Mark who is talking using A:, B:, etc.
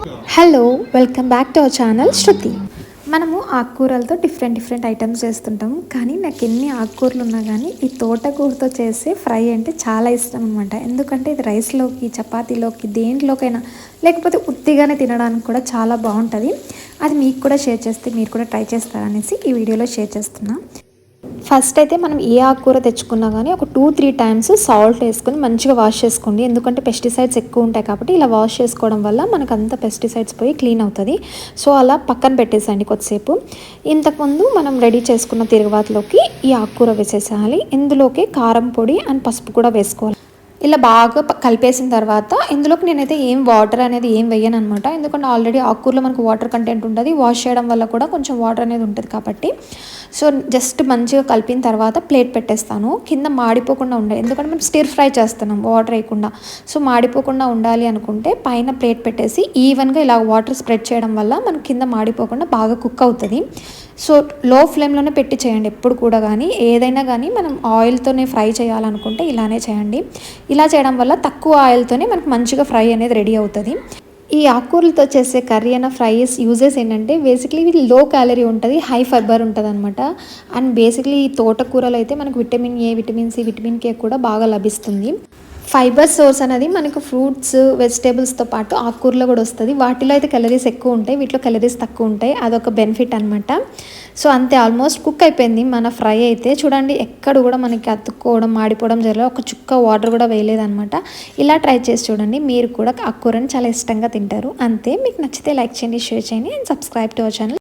A: Hello, welcome back to our channel Shruti. మనము ఆకుకూరలతో different items చేస్తుంటాం. కానీ నాకు ఎన్ని ఆకుకూరలు ఉన్నా కానీ ఈ తోటకూరతో చేసే ఫ్రై అంటే చాలా ఇష్టం అనమాట. ఎందుకంటే ఇది రైస్లోకి, చపాతీలోకి, దేంట్లోకైనా, లేకపోతే ఉత్తిగానే తినడానికి కూడా చాలా బాగుంటుంది. అది మీకు కూడా షేర్ చేస్తే మీరు కూడా ట్రై చేస్తారనేసి ఈ వీడియోలో షేర్ చేస్తున్నా. ఫస్ట్ అయితే మనం ఏ ఆకుకూర తెచ్చుకున్నా కానీ ఒక 2-3 టైమ్స్ సాల్ట్ వేసుకొని మంచిగా వాష్ చేసుకోండి. ఎందుకంటే పెస్టిసైడ్స్ ఎక్కువ ఉంటాయి కాబట్టి ఇలా వాష్ చేసుకోవడం వల్ల మనకు అంత పెస్టిసైడ్స్ పోయి క్లీన్ అవుతుంది. సో అలా పక్కన పెట్టేసండి కొద్దిసేపు. ఇంతకుముందు మనం రెడీ చేసుకున్న తిరుగుబాతులోకి ఈ ఆకుకూర వేసేసేయాలి. ఇందులోకి కారం పొడి అండ్ పసుపు కూడా వేసుకోవాలి. ఇలా బాగా కలిపేసిన తర్వాత ఇందులోకి నేనైతే ఏం వాటర్ అనేది ఏం వేయను అనమాట. ఎందుకంటే ఆల్రెడీ ఆకుకూరలో మనకు వాటర్ కంటెంట్ ఉంటుంది. వాష్ చేయడం వల్ల కూడా కొంచెం వాటర్ అనేది ఉంటుంది కాబట్టి. సో జస్ట్ మంచిగా కలిపిన తర్వాత ప్లేట్ పెట్టేస్తాను. కింద మాడిపోకుండా ఉండాలి, ఎందుకంటే మనం స్టిర్ ఫ్రై చేస్తున్నాం వాటర్ వేయకుండా. సో మాడిపోకుండా ఉండాలి అనుకుంటే పైన ప్లేట్ పెట్టేసి ఈవెన్గా ఇలా వాటర్ స్ప్రెడ్ చేయడం వల్ల మనకి కింద మాడిపోకుండా బాగా కుక్ అవుతుంది. సో లో ఫ్లేమ్లోనే పెట్టి చేయండి ఎప్పుడు కూడా. కానీ ఏదైనా కానీ మనం ఆయిల్తోనే ఫ్రై చేయాలనుకుంటే ఇలానే చేయండి. ఇలా చేయడం వల్ల తక్కువ ఆయిల్తోనే మనకు మంచిగా ఫ్రై అనేది రెడీ అవుతుంది. ఈ ఆకుకూరలతో చేసే కర్రీ అయిన ఫ్రైస్ యూజెస్ ఏంటంటే బేసిక్లీ ఇది లో క్యాలరీ ఉంటుంది, హై ఫైబర్ ఉంటుంది అనమాట. అండ్ బేసిక్లీ ఈ తోటకూరలు అయితే మనకు vitamin A, vitamin C, vitamin K కూడా బాగా లభిస్తుంది. ఫైబర్ సోర్స్ అనేది మనకు ఫ్రూట్స్, వెజిటేబుల్స్తో పాటు ఆకుకూరలో కూడా వస్తుంది. వాటిలో అయితే క్యాలరీస్ ఎక్కువ ఉంటాయి, వీటిలో క్యాలరీస్ తక్కువ ఉంటాయి. అదొక బెనిఫిట్ అనమాట. సో అంతే, ఆల్మోస్ట్ కుక్ అయిపోయింది మన ఫ్రై అయితే. చూడండి ఎక్కడ కూడా మనకి అతుక్కోవడం, మాడిపోవడం జరగలేదు. ఒక చుక్క వాటర్ కూడా వేయలేదనమాట. ఇలా ట్రై చేసి చూడండి, మీరు కూడా ఆకుకూరని చాలా ఇష్టంగా తింటారు. అంతే, మీకు నచ్చితే లైక్ చేయండి, షేర్ చేయండి and subscribe to our channel.